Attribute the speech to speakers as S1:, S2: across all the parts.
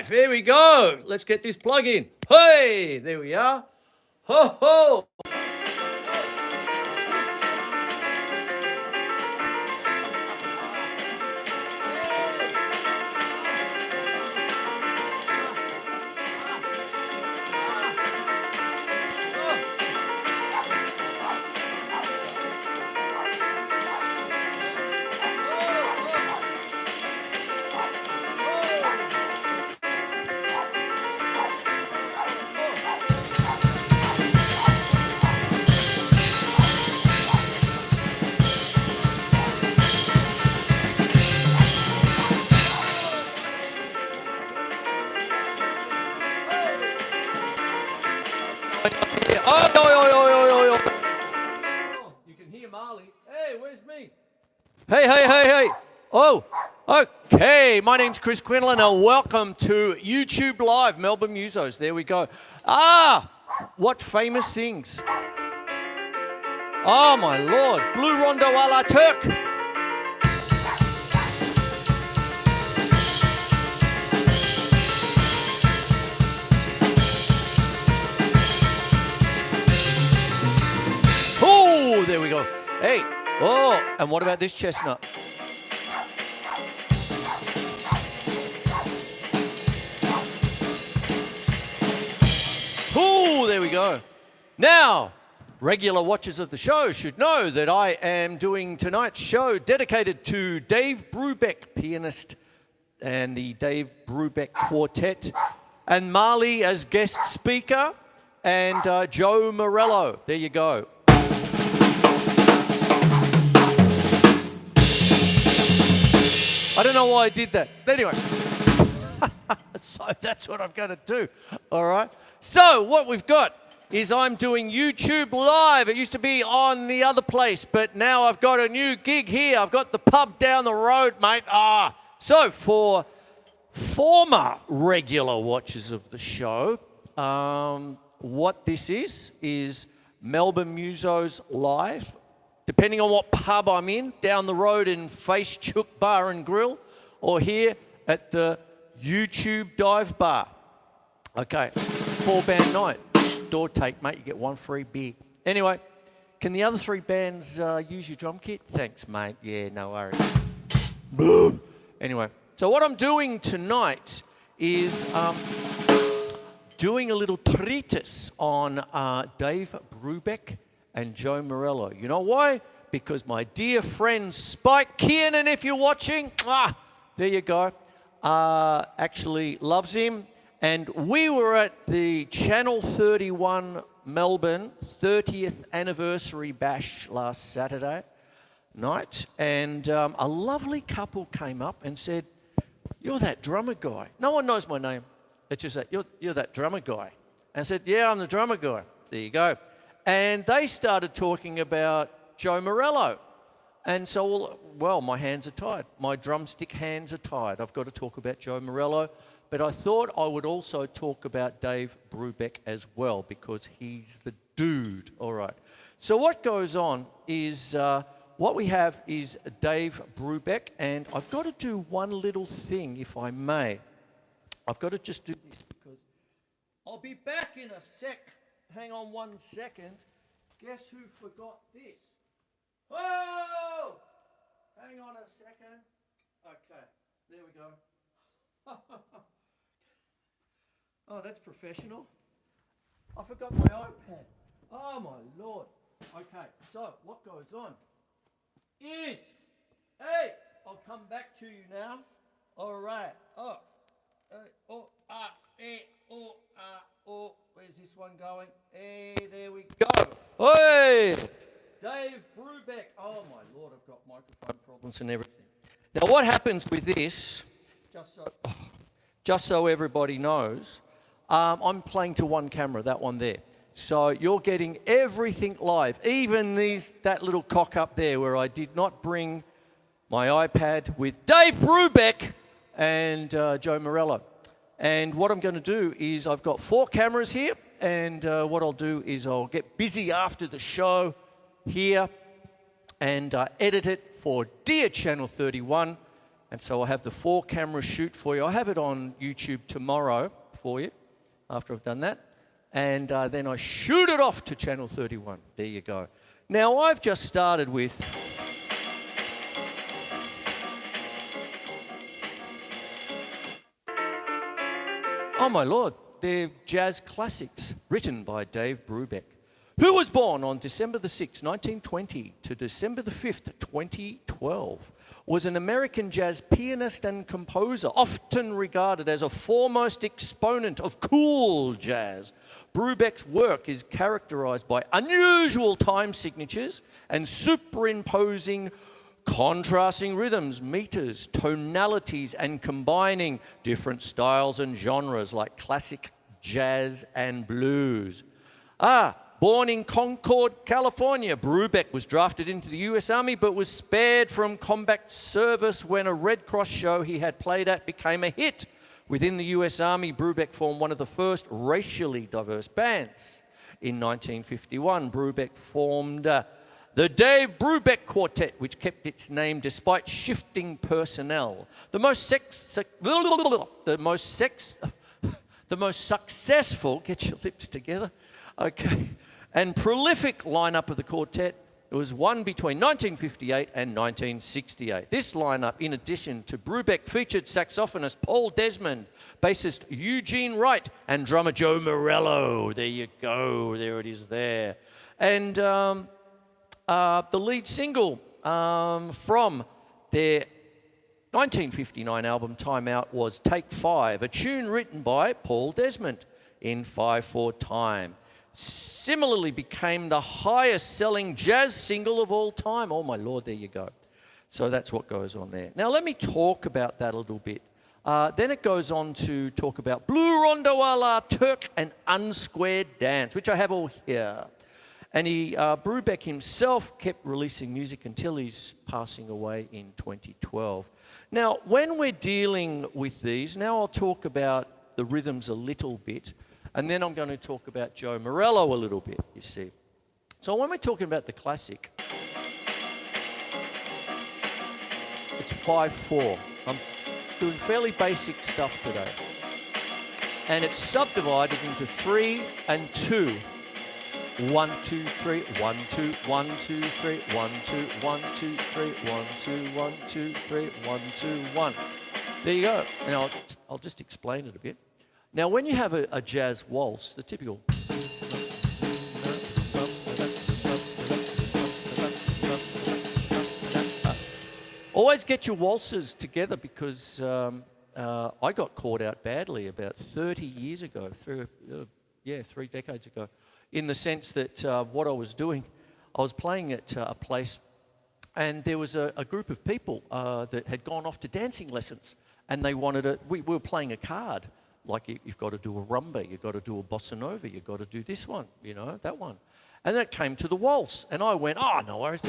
S1: live. Here we go. Let's get this plug in. Hey, there we are. Ho, ho. Oh, you can hear Marley. Hey, where's me? Hey. Oh, okay. My name's Chris Quinlan and welcome to YouTube Live, Melbourne Musos. There we go. What famous things. Oh, my Lord. Blue Rondo a la Turk. Oh, there we go. Hey. Oh, and what about this chestnut? Oh, there we go. Now, regular watchers of the show should know that I am doing tonight's show dedicated to Dave Brubeck, pianist, and the Dave Brubeck Quartet, and Marley as guest speaker, and Joe Morello. There you go. I don't know why I did that. But anyway, so that's what I'm going to do. All right. So what we've got is I'm doing YouTube Live. It used to be on the other place, but now I've got a new gig here. I've got the pub down the road, mate. So for former regular watchers of the show, what this is Melbourne Musos Live. Depending on what pub I'm in, down the road in Face Chook Bar and Grill, or here at the YouTube Dive Bar. Okay, 4-band night. Door take, mate, you get one free beer. Anyway, can the other 3 bands use your drum kit? Thanks, mate. Yeah, no worries. Anyway, so what I'm doing tonight is doing a little treatise on Dave Brubeck and Joe Morello. You know why? Because my dear friend Spike Kiernan, if you're watching, there you go, actually loves him. And we were at the Channel 31 Melbourne 30th anniversary bash last Saturday night, and a lovely couple came up and said, "You're that drummer guy." No one knows my name. It's just that, you're that drummer guy. And I said, "Yeah, I'm the drummer guy." There you go. And they started talking about Joe Morello. And so, well, my hands are tied. My drumstick hands are tied. I've got to talk about Joe Morello. But I thought I would also talk about Dave Brubeck as well, because he's the dude. All right. So what goes on is, what we have is Dave Brubeck. And I've got to do one little thing, if I may. I've got to just do this because I'll be back in a sec. Hang on 1 second. Guess who forgot this? Whoa! Hang on a second. Okay, there we go. Oh, that's professional. I forgot my iPad. Oh, my Lord. Okay, so what goes on is, hey, I'll come back to you now. All right. Where's this one going? Hey, there we go. Hey, Dave Brubeck. Oh my Lord, I've got microphone problems and everything. Now, what happens with this? Just so everybody knows, I'm playing to one camera, that one there. So you're getting everything live, even that little cock up there where I did not bring my iPad with Dave Brubeck and Joe Morello. And what I'm going to do is I've got 4 cameras here, and what I'll do is I'll get busy after the show here and edit it for dear Channel 31 And so I have the 4-camera shoot for you. I have it on YouTube tomorrow for you after I've done that. And then I shoot it off to Channel 31. There you go. Now, I've just started with... Oh, my Lord. They're jazz classics written by Dave Brubeck, who was born on December the 6th, 1920 to December the 5th, 2012, was an American jazz pianist and composer, often regarded as a foremost exponent of cool jazz. Brubeck's work is characterized by unusual time signatures and superimposing contrasting rhythms, meters, tonalities, and combining different styles and genres like classic, jazz, and blues. Born in Concord, California, Brubeck was drafted into the US Army but was spared from combat service when a Red Cross show he had played at became a hit. Within the US Army, Brubeck formed one of the first racially diverse bands. In 1951, Brubeck formed the Dave Brubeck Quartet, which kept its name despite shifting personnel. The most successful, get your lips together, okay, and prolific lineup of the quartet. It was one between 1958 and 1968. This lineup, in addition to Brubeck, featured saxophonist Paul Desmond, bassist Eugene Wright, and drummer Joe Morello. There you go, there it is there. And the lead single from their 1959 album Time Out was Take 5, a tune written by Paul Desmond in 5/4 time. Similarly became the highest selling jazz single of all time. Oh my Lord, there you go. So that's what goes on there. Now let me talk about that a little bit. Then it goes on to talk about Blue Rondo a la Turk and Unsquared Dance, which I have all here. And Brubeck himself kept releasing music until his passing away in 2012. Now, when we're dealing with these, now I'll talk about the rhythms a little bit, and then I'm going to talk about Joe Morello a little bit, you see. So when we're talking about the classic, it's 5/4. I'm doing fairly basic stuff today. And it's subdivided into 3 and 2. 1, 2, 3, 1, 2, 1, 2, 3, 1, 2, 1, 2, 3, 1, 2, 1, 2, 3, 1, 2, 1. There you go. And I'll just explain it a bit. Now, when you have a jazz waltz, the typical... Always get your waltzes together because I got caught out badly about 30 years ago, 3 decades ago, in the sense that what I was doing, I was playing at a place and there was a group of people that had gone off to dancing lessons and they wanted we were playing a card. Like you've got to do a rumba, you've got to do a bossa nova, you've got to do this one, you know, that one. And then it came to the waltz, and I went, oh, no worries.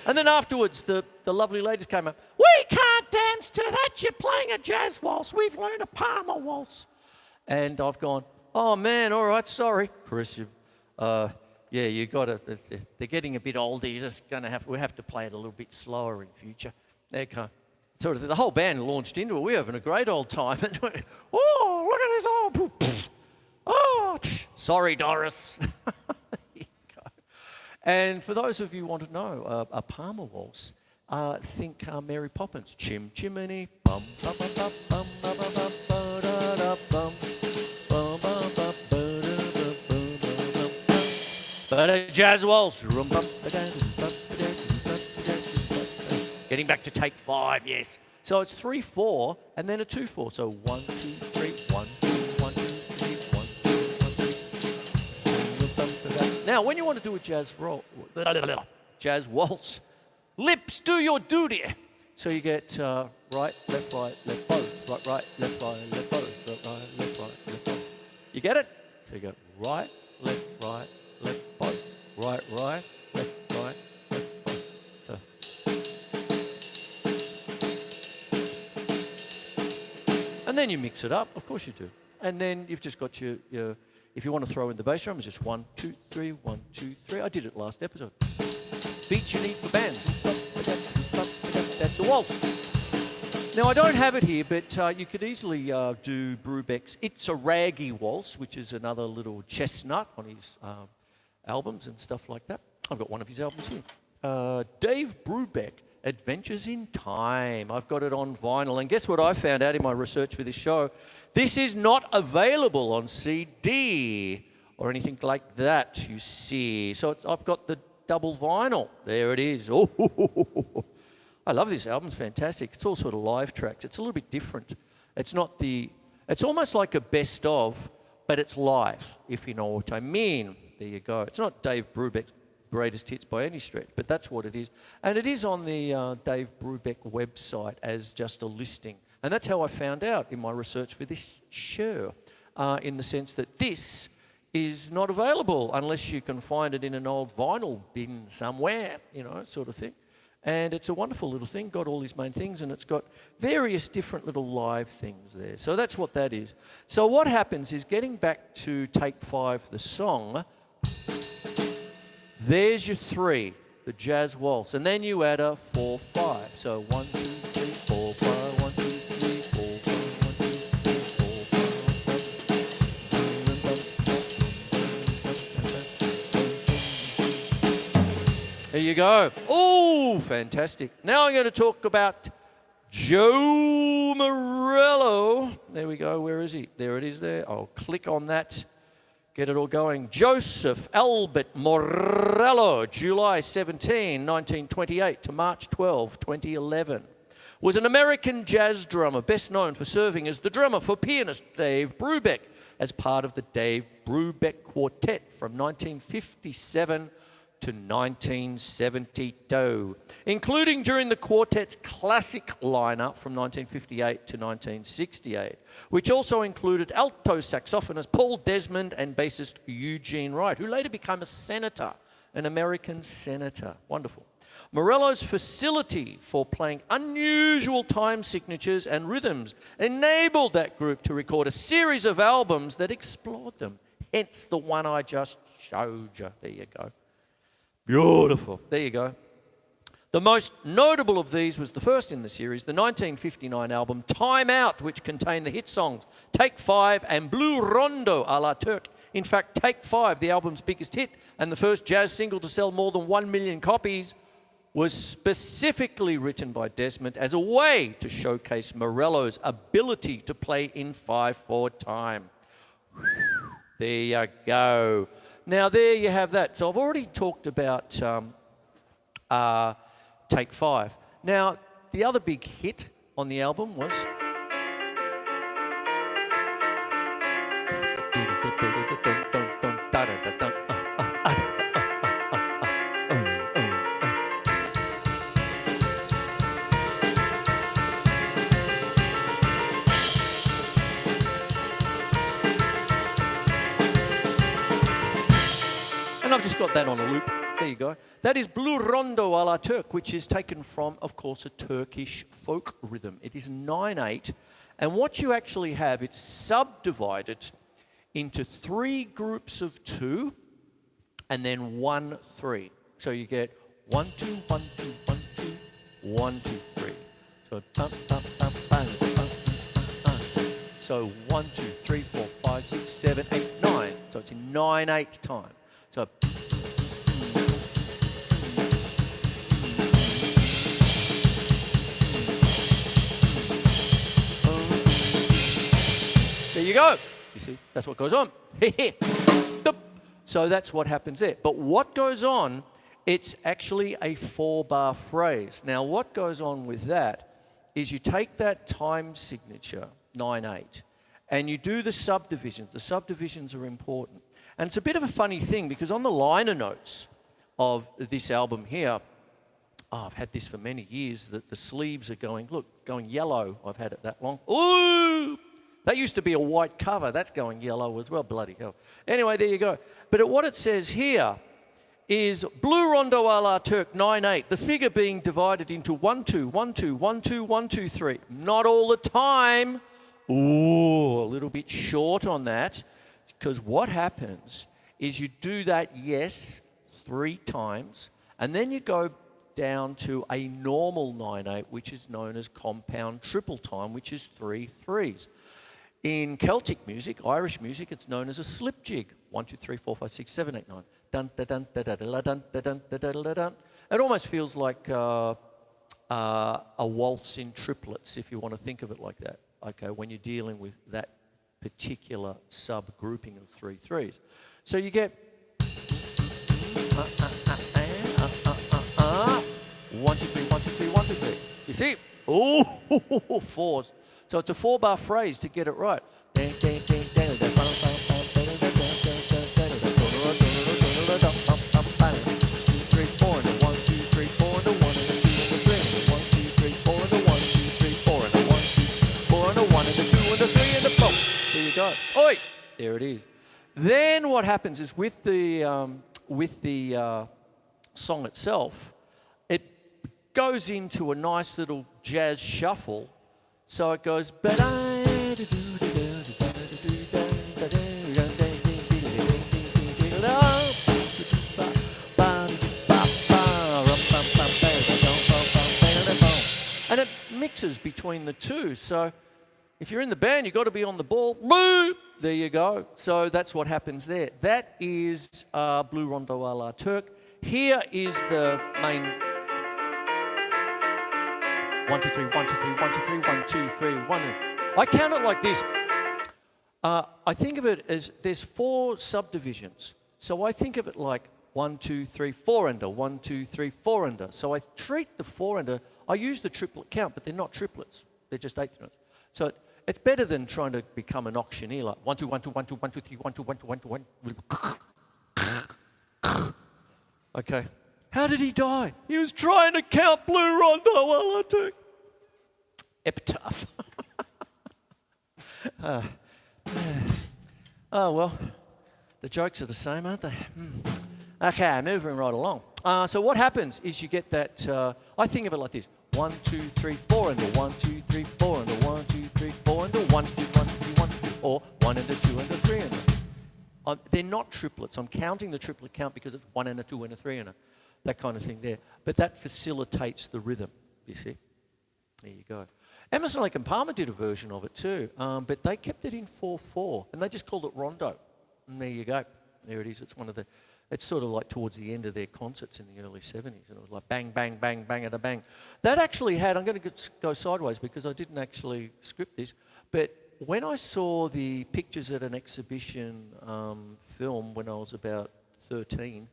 S1: And then afterwards, the lovely ladies came up, we can't dance to that, you're playing a jazz waltz, we've learned a Palmer waltz. And I've gone, oh man, all right, sorry. Chris, yeah, you got to. They're getting a bit older. You're just going to have to play it a little bit slower in future. Okay. Sort of the whole band launched into it. We're having a great old time. And oh, look at this! Oh, sorry, Doris. There you go. And for those of you who want to know a Palmer waltz, think Mary Poppins. Chim chimney, bum bum bum bum bum bum bum bum da bum. But a jazz waltz. Getting back to take 5, yes. So it's 3/4 and then a 2/4. So 1, 2, 3, 1, 2, 1, 2, 3, 1, 2. Now, when you want to do a jazz waltz, lips do your duty. So you get right, left, both. Right, left, both. Right, left, both. You get it? So you go right, left, both. Right, left, both. So. And then you mix it up, of course you do. And then you've just got your If you want to throw in the bass drum, it's just 1, 2, 3, 1, 2, 3. I did it last episode. Beats you need for bands. That's the waltz. Now, I don't have it here, but you could easily do Brubeck's It's a Raggy Waltz, which is another little chestnut on his albums and stuff like that. I've got one of his albums here. Dave Brubeck, Adventures in Time. I've got it on vinyl. And guess what I found out in my research for this show? This is not available on CD or anything like that, you see. So I've got the double vinyl. There it is. Oh, I love this album. It's fantastic. It's all sort of live tracks. It's a little bit different. It's almost like a best of, but it's live, if you know what I mean. There you go. It's not Dave Brubeck's greatest hits by any stretch, but that's what it is. And it is on the Dave Brubeck website as just a listing. And that's how I found out in my research for this show, in the sense that this is not available unless you can find it in an old vinyl bin somewhere, sort of thing. And it's a wonderful little thing, got all these main things, and it's got various different little live things there. So that's what that is. So what happens is, getting back to Take 5, the song, there's your 3, the jazz waltz, and then you add a 4/5. So 1, 2, 3, 4, 5, 1, 2, 3, 4, 5, 1, 2, 3, 4, 5. There you go. Oh, fantastic. Now I'm going to talk about Joe Morello. There we go. Where is he? There it is there. I'll click on that. Get it all going. Joseph Albert Morello, July 17, 1928 to March 12, 2011. Was an American jazz drummer, best known for serving as the drummer for pianist Dave Brubeck as part of the Dave Brubeck Quartet from 1957 to 1972, including during the quartet's classic lineup from 1958 to 1968, which also included alto saxophonist Paul Desmond and bassist Eugene Wright, who later became a senator, an American senator. Wonderful. Morello's facility for playing unusual time signatures and rhythms enabled that group to record a series of albums that explored them, hence the one I just showed you. There you go. Beautiful. There you go. The most notable of these was the first in the series, the 1959 album Time Out, which contained the hit songs Take 5 and Blue Rondo a la Turk. In fact, Take 5, the album's biggest hit and the first jazz single to sell more than 1 million copies, was specifically written by Desmond as a way to showcase Morello's ability to play in 5/4 time. There you go. Now, there you have that. So I've already talked about Take 5. Now, the other big hit on the album was... And I've just got that on a loop. There you go. That is Blue Rondo a la Turk, which is taken from, of course, a Turkish folk rhythm. It is 9/8, and what you actually have, it's subdivided into 3 groups of 2, and then 1/3. So you get 1 2 1 2 1 2 1 2 3. So bum, bum, bum, bum, bum, bum. So 1 2 3 4 5 6 7 8 9. So it's in 9/8 time. So there you go. You see, that's what goes on. So that's what happens there. But what goes on, it's actually a 4-bar phrase. Now, what goes on with that is you take that time signature, 9/8, and you do the subdivisions. The subdivisions are important. And it's a bit of a funny thing because on the liner notes of this album here, I've had this for many years, that the sleeves are going yellow. I've had it that long. Ooh! That used to be a white cover. That's going yellow as well. Bloody hell. Anyway, there you go. But what it says here is Blue Rondo a la Turk 9/8, the figure being divided into 1 2 1 2 1 2 1 2 3. Not all the time. Ooh, a little bit short on that. Because what happens is you do that yes 3 times, and then you go down to a normal 9/8, which is known as compound triple time, which is 3 3s. In Celtic music, Irish music, it's known as a slip jig. 1, 2, 3, 4, 5, 6, 7, 8, 9. Dun, da, dun, da, da, da, dun, da, dun, da, da, da, dun. It almost feels like a waltz in triplets, if you want to think of it like that. Okay, when you're dealing with that particular subgrouping of 3 3s. So you get 1, 2, 3, 1, 2, 3, 1, 2, 3. You see? Oh, 4s. So it's a 4-bar phrase to get it right. There you go. Oi! There it is. Then what happens is with the song itself, it goes into a nice little jazz shuffle. So it goes. And it mixes between the two. So if you're in the band, you've got to be on the ball. Boo! There you go. So that's what happens there. That is Blue Rondo a la Turk. Here is the main 1, 2, 3, 1, 2, 3, 1, 2, 3, 1, 2, 3, 1. I count it like this. I think of it as there's 4 subdivisions. So I think of it like 1, 2, 3, 4-ender, 1, 2, 3, 4-ender. So I treat the 4-ender, I use the triplet count, but they're not triplets. They're just 8th notes. So it's better than trying to become an auctioneer, like 1, 2, 1, 2, 1, 2, 1, 2, 3, 1, 2, 1, 2, 1, 2, 1. Okay. How did he die? He was trying to count Blue Rondo while I took. Epitaph. Oh, well, the jokes are the same, aren't they? Okay, moving right along. So what happens is you get that, I think of it like this. 1, 2, 3, 4 under 1, 2, 3, 4 under 1, 2, 3, 4 under 1, 2, 1, 2, 1, 2, or 1 under 2 under 3 under. They're not triplets. I'm counting the triplet count because it's 1 and a 2 and a 3 and a that kind of thing there. But that facilitates the rhythm, you see. There you go. Emerson, Lake and Palmer did a version of it too, but they kept it in 4/4, and they just called it Rondo. And there you go. There it is. It's one of the. It's sort of like towards the end of their concerts in the early 70s, and it was like bang, bang, bang, bang at a bang. That actually had. I'm going to go sideways because I didn't actually script this, but when I saw the pictures at an exhibition film when I was about 13,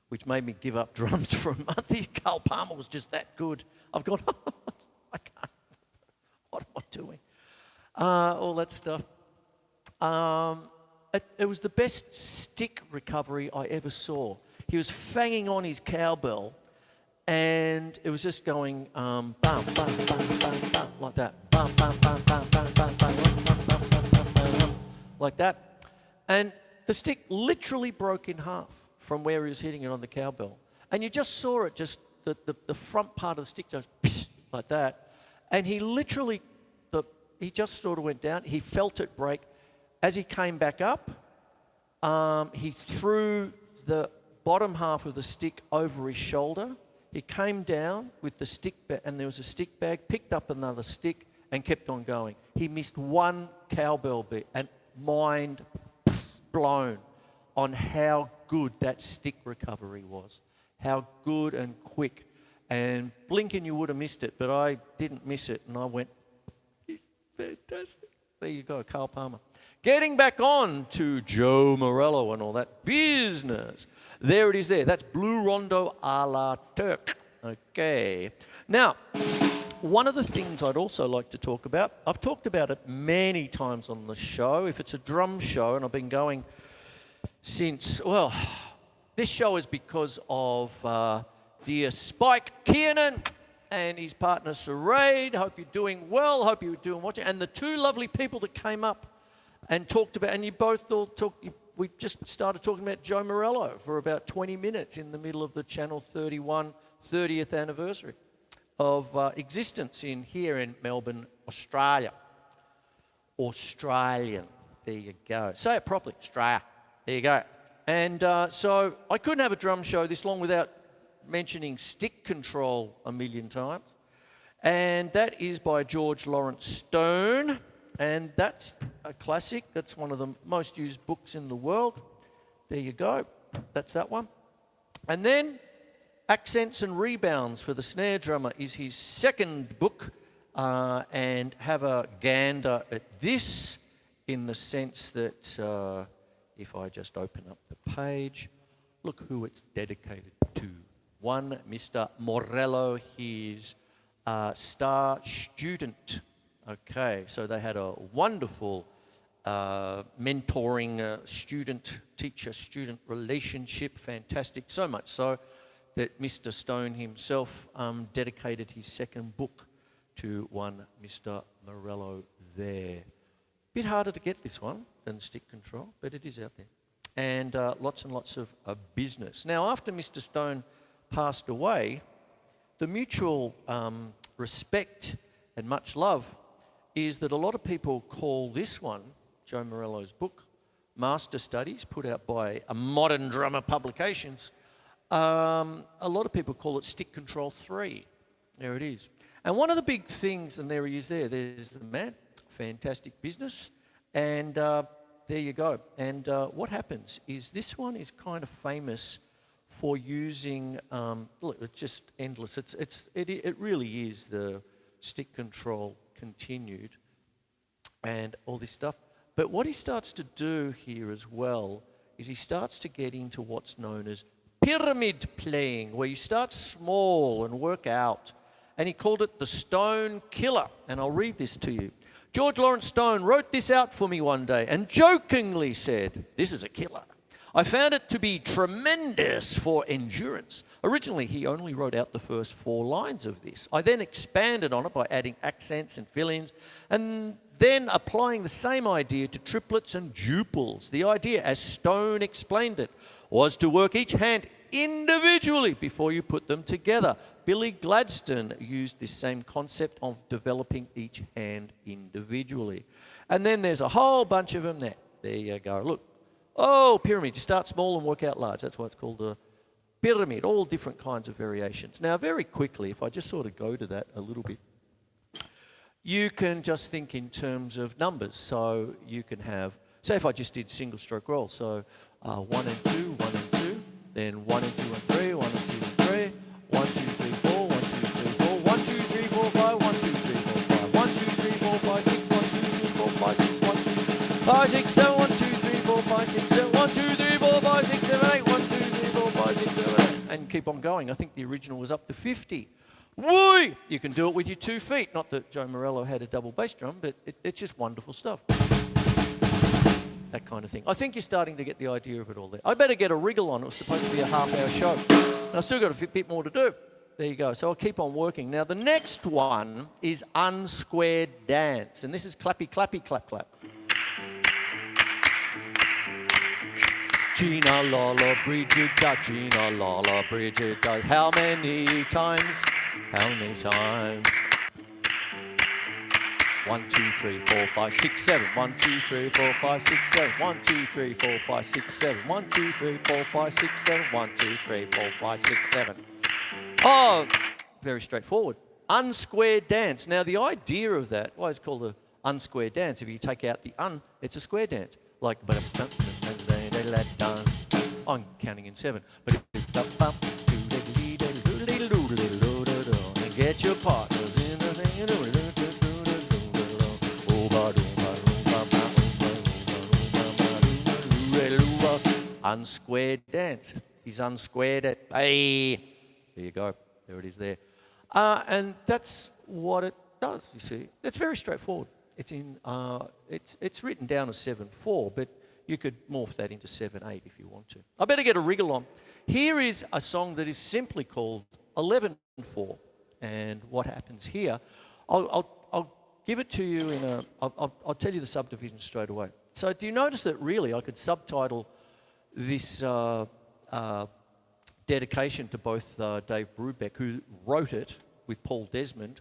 S1: which made me give up drums for a month, Carl Palmer was just that good. I've gone, I can't. What am I doing? All that stuff. It was the best stick recovery I ever saw. He was fanging on his cowbell, and it was just going bum, bum, bum, bum, bum, like that. Bum, bum, bum, bum, bum, bum, bum, bum, bum, bum, bum, bum, like that. And the stick literally broke in half from where he was hitting it on the cowbell. And you just saw it, just the front part of the stick just like that. And he literally, he just sort of went down. He felt it break. As he came back up, he threw the bottom half of the stick over his shoulder. He came down with the stick and there was a stick bag, picked up another stick and kept on going. He missed one cowbell beat and mind blown on how good that stick recovery was. How good and quick. And blinking you would have missed it, but I didn't miss it and I went, he's fantastic. There you go, Carl Palmer. Getting back on to Joe Morello and all that business. There it is there. That's Blue Rondo a la Turk. Okay. Now, one of the things I'd also like to talk about, I've talked about it many times on the show. If it's a drum show, and I've been going since, well, this show is because of dear Spike Kiernan and his partner Saraid. Hope you're doing well. Hope you're doing watching. And the two lovely people that came up and talked about, and you both all talked, we just started talking about Joe Morello for about 20 minutes in the middle of the Channel 31 30th anniversary of existence here in Melbourne, Australia. Australian. There you go. Say it properly. Australia. There you go. And so I couldn't have a drum show this long without mentioning Stick Control a million times. And that is by George Lawrence Stone. And that's a classic. That's one of the most used books in the world. There you go. That's that one. And then Accents and Rebounds for the Snare Drummer is his second book. And have a gander at this in the sense that if I just open up the page, look who it's dedicated to. One, Mr. Morello, his star student. Okay, so they had a wonderful mentoring teacher-student relationship, fantastic, so much so that Mr. Stone himself dedicated his second book to one Mr. Morello there. Bit harder to get this one than Stick Control, but it is out there. And lots and lots of business. Now, after Mr. Stone passed away, the mutual respect and much love is that a lot of people call this one, Joe Morello's book, Master Studies, put out by Modern Drummer Publications. A lot of people call it Stick Control 3. There it is. And one of the big things, and there he is there, there's the man, fantastic business, and there you go. And what happens is this one is kind of famous for using, look, it's just endless. It really is the Stick Control continued and all this stuff. But what he starts to do here as well is he starts to get into what's known as pyramid playing, where you start small and work out. And he called it the Stone Killer. And I'll read this to you. George Lawrence Stone wrote this out for me one day and jokingly said, "This is a killer. I found it to be tremendous for endurance." Originally, he only wrote out the first 4 lines of this. I then expanded on it by adding accents and fill-ins, and then applying the same idea to triplets and duples. The idea, as Stone explained it, was to work each hand individually before you put them together. Billy Gladstone used this same concept of developing each hand individually. And then there's a whole bunch of them there. There you go. Look. Oh, pyramid. You start small and work out large. That's why it's called a pyramid. All different kinds of variations. Now, very quickly, if I just sort of go to that a little bit, you can just think in terms of numbers. So you can have, say if I just did single stroke roll. So 1 and 2, 1 and 2, then 1 and 2 and 3, 1 and 2 and 3, 1, 2, 3, 4, 1, 2, 3, 4, 1, 2, 3, 4, 5, 1, 2, 3, 4, 5, 1, 2, 3, 4, 5, 6, 1, 2, 3, 4, 5, 6, 1, 2, 5, 6, 7, 1, 2, 3, 4, 5, 6, 7, 1, 2, 3, 4, 5, 6, 7, 8, 1, 2, 3, 4, 5, 6, 7, 8, and keep on going. I think the original was up to 50. Woo! You can do it with your 2 feet. Not that Joe Morello had a double bass drum, but it's just wonderful stuff. That kind of thing. I think you're starting to get the idea of it all there. I better get a wriggle on. It was supposed to be a half-hour show. And I've still got a bit more to do. There you go. So I'll keep on working. Now, the next one is Unsquared Dance. And this is clappy, clappy, clap, clap. Gina, Lola, Bridget, Gina, Lola, Bridget, how many times? How many times? 1, 2, 3, 4, 5, 6, 7. 1, 2, 3, 4, 5, 6, 7. 1, 2, 3, 4, 5, 6, 7. 1, 2, 3, 4, 5, 6, 7. 1, 2, 3, 4, 5, 6, 7. Oh, very straightforward. Unsquared dance. Now, the idea of that, why it's called an unsquared dance, if you take out the it's a square dance. Like, I'm counting in 7. And get your partners in the thing. Unsquared dance. He's unsquared it. Hey, there you go. There it is there. And that's what it does, you see. It's very straightforward. It's in. It's written down as 7/4, but you could morph that into 7/8 if you want to. I better get a wriggle on. Here is a song that is simply called 11/4, and what happens here? I'll give it to you in a. I'll tell you the subdivision straight away. So do you notice that really I could subtitle this dedication to both Dave Brubeck, who wrote it with Paul Desmond,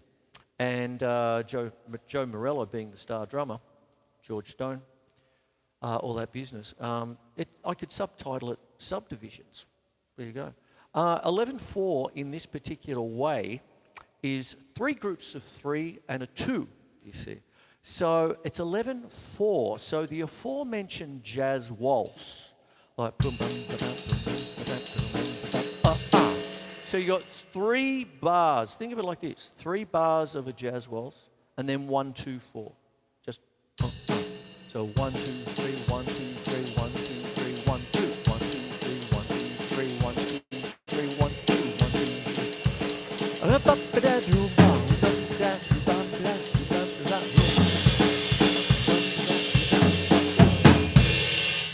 S1: and Joe Morello being the star drummer, George Stone. all that business. I could subtitle it Subdivisions. There you go. 11-4 in this particular way is 3 groups of 3 and a 2, you see. So it's 11-4. So the aforementioned jazz waltz, like so you got 3 bars. Think of it like this: 3 bars of a jazz waltz, and then 1, 2, 4. Just so 1, 2, 3, 1, 2, 3, 1, 2, 3, 1, 2, 1, 2, 3, 1, 2, 3, 1, 2, 3, 1, 2, 1, 2.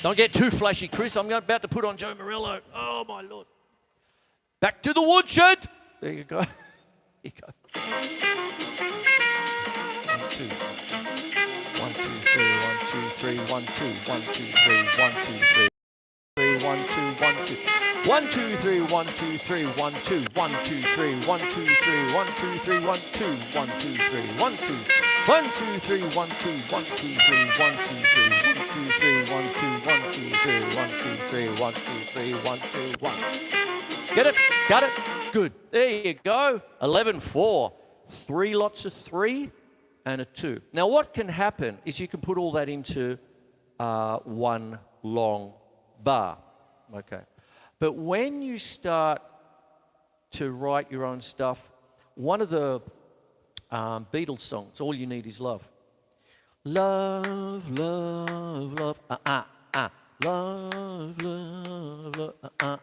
S1: Don't get too flashy, Chris. I'm about to put on Joe Morello. Oh, my Lord. Back to the woodshed. There you go. Here you go. 1, 2. 1, 2, 3, 1, 2, 3, 1, 2, 1, 2, 3, 1, 2, 3. 3, 1, 2, 1, 2. 1, 2, 3, 1, 2, 3, 1, 2, 1, 2, 3, 1, 2, 3, 1, 2, 3, 1, 2, 1, 2, 3, 1, 2, 1, 2, 3, 1, 2, 1, 2, 3, 1, 2, 3, 1, 2, 3, 1, 2, 1, 2, 3, 1, 2, 3, 1, 2, 3, 1, 2, 1. Get it? Got it? Good. There you go. 11-4. 3 lots of 3 and a 2. Now what can happen is you can put all that into one long bar. Okay. But when you start to write your own stuff, one of the Beatles songs, All You Need Is Love. Love, love, love, love, love, love,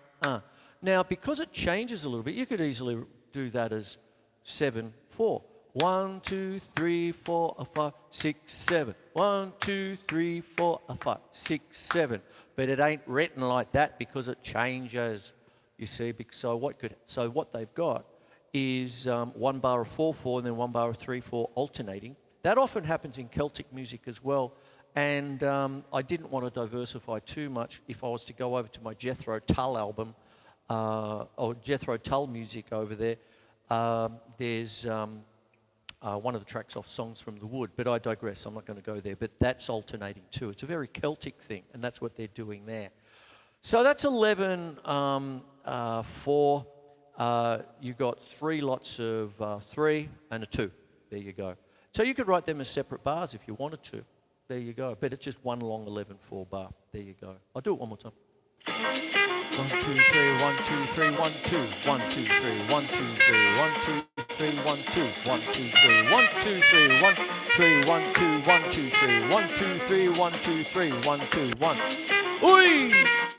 S1: Now, because it changes a little bit, you could easily do that as 7-4. 1, 2, 3, 4, 5, 6, 7. 1, 2, 3, 4, 5, 6, 7. But it ain't written like that because it changes, you see. So what they've got is 1 bar of 4/4 and then 1 bar of 3/4 alternating. That often happens in Celtic music as well. And I didn't want to diversify too much if I was to go over to my Jethro Tull album, or Jethro Tull music over there. There's one of the tracks off Songs from the Wood, but I digress. I'm not going to go there. But that's alternating too. It's a very Celtic thing, and that's what they're doing there. So that's 11-4. You've got 3 lots of 3 and a 2. There you go. So you could write them as separate bars if you wanted to. There you go. But it's just one long 11-4 bar. There you go. I'll do it one more time. 1, 2, 3, 1, 2, 3, 1, 2, 1, 2, 3, 1, 2, 3, 1, 2, 3, 1, 2, 1, 2, 3, 1, 2, 3, 1, 3, 1, 2, 1, 2, 3, 1, 2, 3, 1, 2, 3, 1, 2, 1. Oi!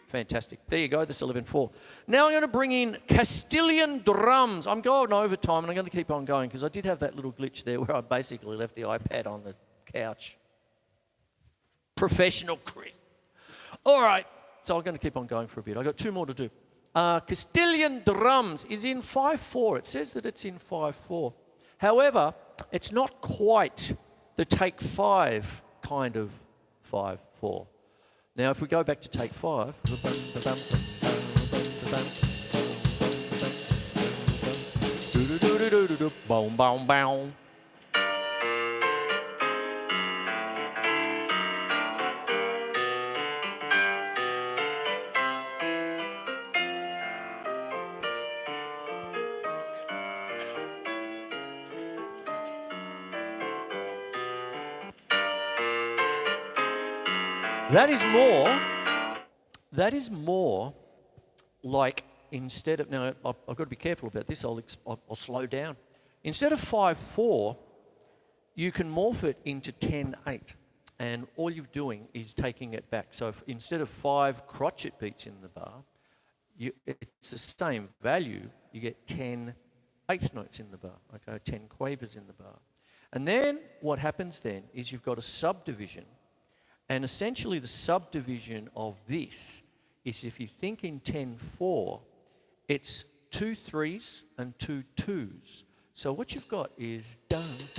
S1: Fantastic. There you go. That's 11-4. Now I'm going to bring in Castilian drums. I'm going over time, and I'm going to keep on going because I did have that little glitch there where I basically left the iPad on the couch. Professional Chris. All right. So I'm going to keep on going for a bit. I've got 2 more to do. Castilian drums is in 5/4. It says that it's in 5/4. However, it's not quite the take 5 kind of 5/4. Now, if we go back to take 5. Boom, boom, boom. That is more like, instead of, now I've got to be careful about this, I'll slow down. Instead of 5/4, you can morph it into 10/8. And all you're doing is taking it back. So instead of 5 crotchet beats in the bar, it's the same value. You get 10 eighth notes in the bar, okay, 10 quavers in the bar. And then what happens then is you've got a subdivision. And essentially the subdivision of this is, if you think in 10/4, it's 2 3s and 2 2s. So what you've got is if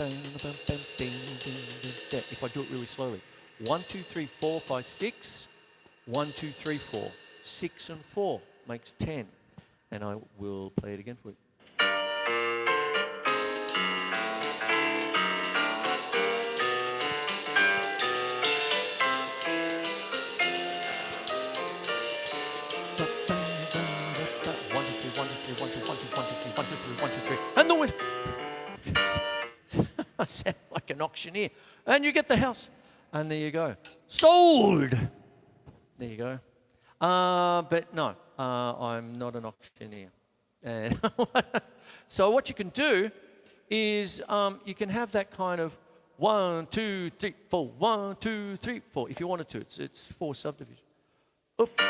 S1: I do it really slowly. 1, 2, 3, 4, 5, 6. 1, 2, 3, 4. 6 and 4 makes 10. And I will play it again for you. I sound like an auctioneer. And you get the house. And there you go. Sold! There you go. But no, I'm not an auctioneer. And so what you can do is you can have that kind of 1, 2, 3, 4, 1, 2, 3, 4. If you wanted to, it's 4 subdivisions. Oop.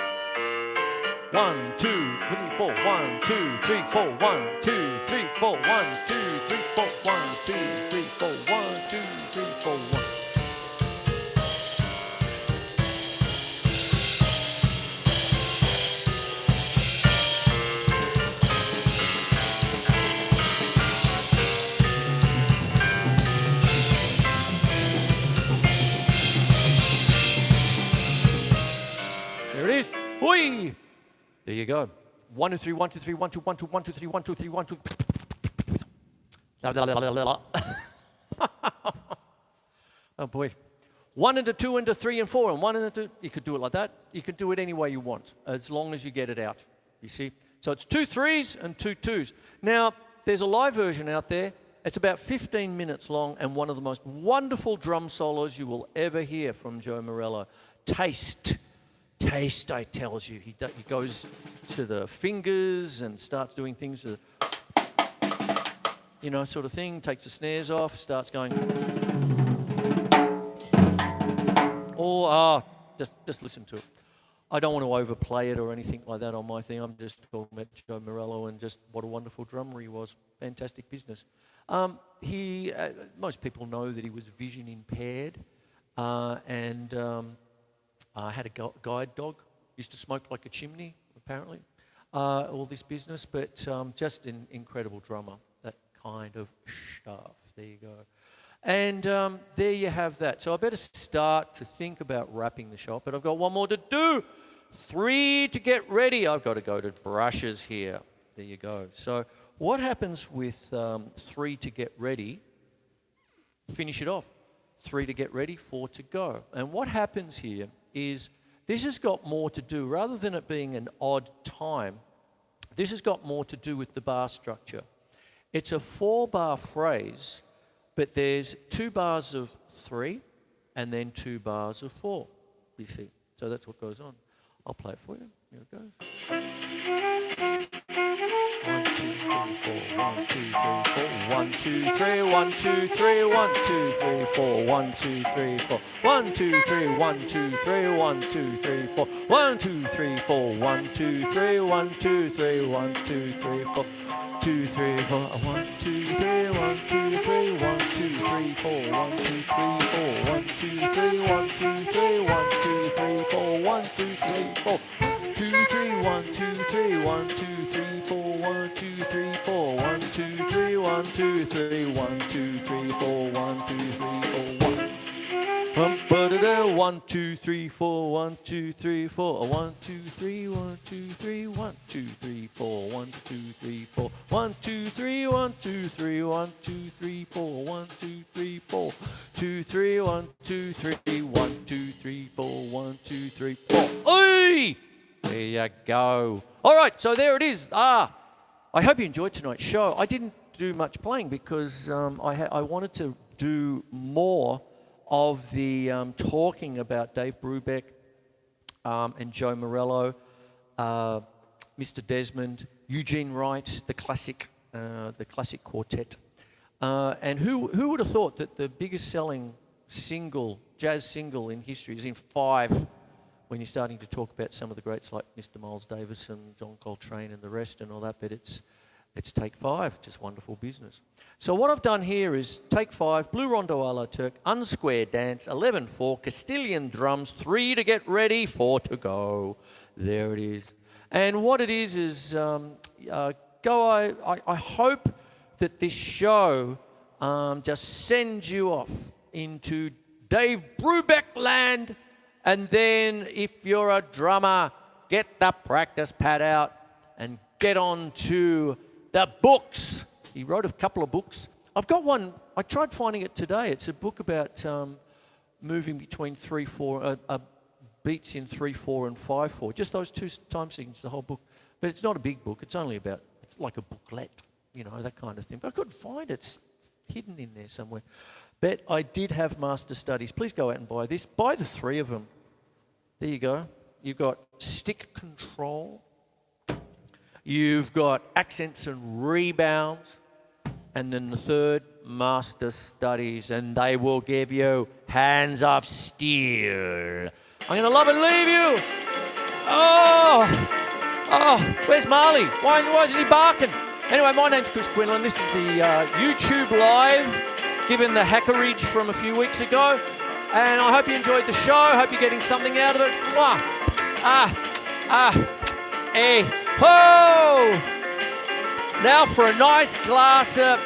S1: 1, 2, 3, 4, 1, 2, 3, 4, 1, 2, 3, 4, 1, 2, 3, 4, 1, 2, 3, 4, 1, 2, 3, 4, 1. There it is. Whee! There you go. 1, 2, 3, 1, 2, 3, 1, 2, 1, 2, 1, 2, 3, 1, 2, 3, 1, 2. Oh boy. 1 and a 2 and a 3 and 4 and 1 and a 2. You could do it like that. You could do it any way you want, as long as you get it out. You see? So it's 2 3s and 2 2s. Now, there's a live version out there. It's about 15 minutes long and one of the most wonderful drum solos you will ever hear from Joe Morello. Taste, I tells you. He goes to the fingers and starts doing things, sort of thing. Takes the snares off, starts going. Or just listen to it. I don't want to overplay it or anything like that on my thing. I'm just talking about Joe Morello and just what a wonderful drummer he was. Fantastic business. Most people know that he was vision impaired, and had a guide dog. Used to smoke like a chimney, apparently. All this business, but just an incredible drummer. That kind of stuff. There you go. And there you have that. So I better start to think about wrapping the shop, but I've got one more to do. 3 to get ready. I've got to go to brushes here. There you go. So what happens with 3 to get ready? Finish it off. 3 to get ready, 4 to go. And what happens here is this has got more to do, rather than it being an odd time, this has got more to do with the bar structure. It's a 4-bar phrase, but there's 2 bars of 3 and then 2 bars of 4, you see. So that's what goes on. I'll play it for you. Here it goes. 1, 2, 3, 4. 1, 2, 3, 1, 2, 3, 1, 2, 3, 4. 1, 2, 3, 4. 1, 2, 3, 1, 2, 3, 1, 2, 3, 4. 1, 2, 3, 4. 1, 2, 3, 1, 2, 3, 1, 2, 3, 4. 2, 3, 4. 1, 2, 3, 1, 2, 3, 1, 2, 3, 4. 1, 2, 3, 4. 1, 2, 3, 1, 2, 3, 1, 2, 3, 4. 1, 2, 3, 4. 2, 3, 1, 2, 3, 1, 2, 3, 4. 1, 2, 3, 4. 1, 2, 3, 1, 2, 3, 1, 2, 3, 4. 1, 2, 3, 4. 1, 2, 3, 4. 1, 2, 3, 4. 1, 2, 3, 1, 2, 3, 1, 2, 3, 4. 1, 2, 3, 4. 1, 2, 3, 1, 2, 3, 1, 2, 3, 4. 1, 2, 3, 4. 2, 3, 1, 2, 3, 1, 2, 3, 4. 1, 2, 3, 4. Oi! There you go. All right, so there it is. I hope you enjoyed tonight's show. I didn't do much playing because I wanted to do more of the talking about Dave Brubeck and Joe Morello, Mr. Desmond, Eugene Wright, the classic quartet. And who would have thought that the biggest selling jazz single in history is in 5, when you're starting to talk about some of the greats like Mr. Miles Davis and John Coltrane and the rest and all that, but it's take 5, just wonderful business. So what I've done here is take 5, Blue Rondo a la Turk, unsquare dance, 11/4, Castilian drums, 3 to get ready, 4 to go. There it is. And what it is I hope that this show just sends you off into Dave Brubeck land, and then if you're a drummer, get the practice pad out and get on to the books. He wrote a couple of books. I've got one. I tried finding it today. It's a book about moving between 3/4 beats in 3/4 and 5/4. Just those 2 time sequences, the whole book. But it's not a big book. It's only it's like a booklet, that kind of thing. But I couldn't find it. hidden in there somewhere. But I did have Master Studies. Please go out and buy this. Buy the 3 of them. There you go. You've got stick control. You've got accents and rebounds. And then the third, Master Studies. And they will give you hands of steel. I'm going to love and leave you. Oh, where's Marley? Why isn't he barking? Anyway, my name's Chris Quinlan. This is the YouTube Live, given the hackerage from a few weeks ago. And I hope you enjoyed the show. Hope you're getting something out of it. Mwah. Ho! Now for a nice glass of